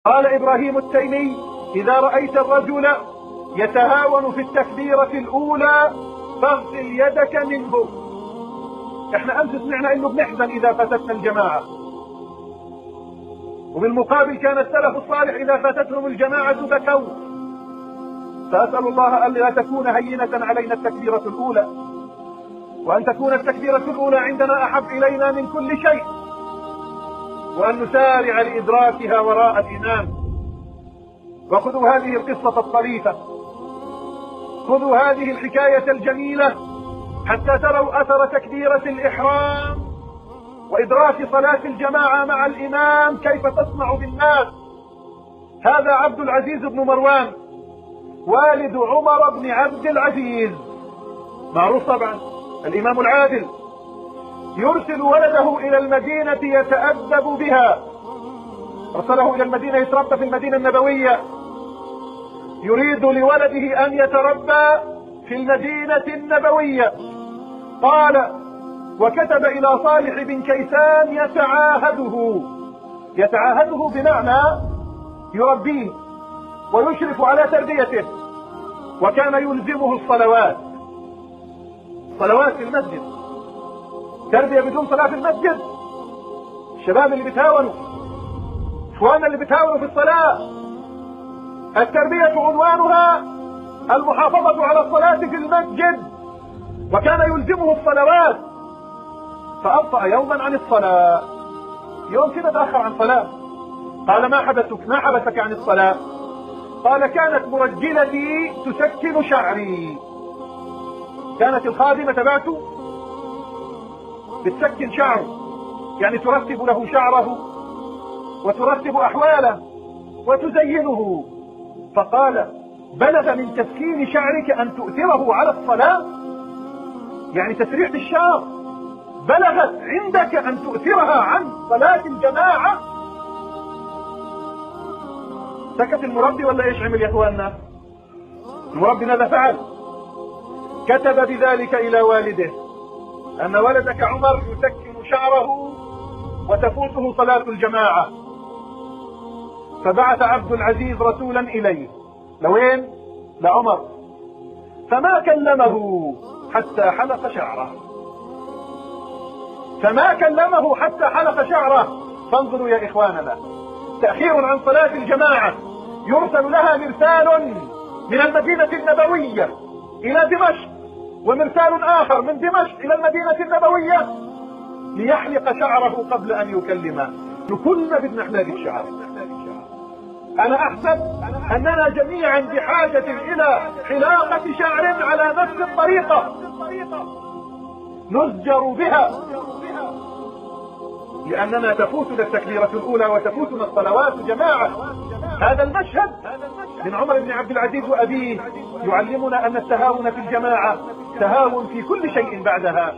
قال إبراهيم التيمي: إذا رأيت الرجل يتهاون في التكبيرة الأولى فاغسل يدك منه. احنا أمس سمعنا إنه بنحزن إذا فاتتنا الجماعة، وبالمقابل كان السلف الصالح إذا فاتتهم الجماعة بكوا. فأسأل الله ألا تكون هينة علينا التكبيرة الأولى، وأن تكون التكبيرة الأولى عندنا أحب إلينا من كل شيء، وأن نسارع لإدراكها وراء الإمام. وخذوا هذه القصة الطريفة، خذوا هذه الحكاية الجميلة حتى تروا أثر تكبيرة الإحرام وإدراك صلاة الجماعة مع الإمام كيف تصنع بالناس. هذا عبد العزيز بن مروان والد عمر بن عبد العزيز، معروف طبعا الإمام العادل، يرسل ولده إلى المدينة يتأدب بها. أرسله إلى المدينة يتربى في المدينة النبوية، يريد لولده أن يتربى في المدينة النبوية. قال: وكتب إلى صالح بن كيسان يتعاهده بمعنى يربيه ويشرف على تربيته، وكان يلزمه الصلوات في المسجد. تربية بدون صلاة في المسجد، الشباب اللي بتهاونوا، اخواننا اللي بتهاونوا في الصلاة، التربية عنوانها المحافظة على الصلاة في المسجد، وكان يلزمه الصلوات. فأبطأ يوما عن الصلاة، يوم كده تأخر عن صلاة. قال: ما حبسك عن الصلاة؟ قال: كانت مرجلتي تسكن شعري. كانت الخادمة تبعته بتسكن شعره، يعني ترتب له شعره وترتب أحواله وتزينه. فقال: بلغ من تسكين شعرك أن تؤثره على الصلاة؟ يعني تسريح الشعر بلغت عندك أن تؤثرها عن صلاة الجماعة؟ سكت المربي ولا ايش عمل يا اخواننا؟ المربي ماذا فعل؟ كتب بذلك إلى والده أن ولدك عمر يسكن شعره وتفوته صلاة الجماعة. فبعث عبد العزيز رسولا إليه، لوين؟ لعمر. فما كلمه حتى حلق شعره. فانظروا يا إخواننا، تأخير عن صلاة الجماعة يرسل لها مرسال من المدينة النبوية إلى دمشق، ومرسال آخر من دمشق إلى المدينة النبوية ليحلق شعره قبل أن يكلمه. كلنا بدنا نحلق الشعر. أنا أحسب أننا جميعا بحاجة إلى حلاقة شعر على نفس الطريقة نزجر بها، لأننا تفوتنا التكبيرة الأولى وتفوتنا الصلوات جماعة. هذا المشهد من عمر بن عبد العزيز وأبيه يعلمنا أن التهاون في الجماعة تهاون في كل شيء بعدها.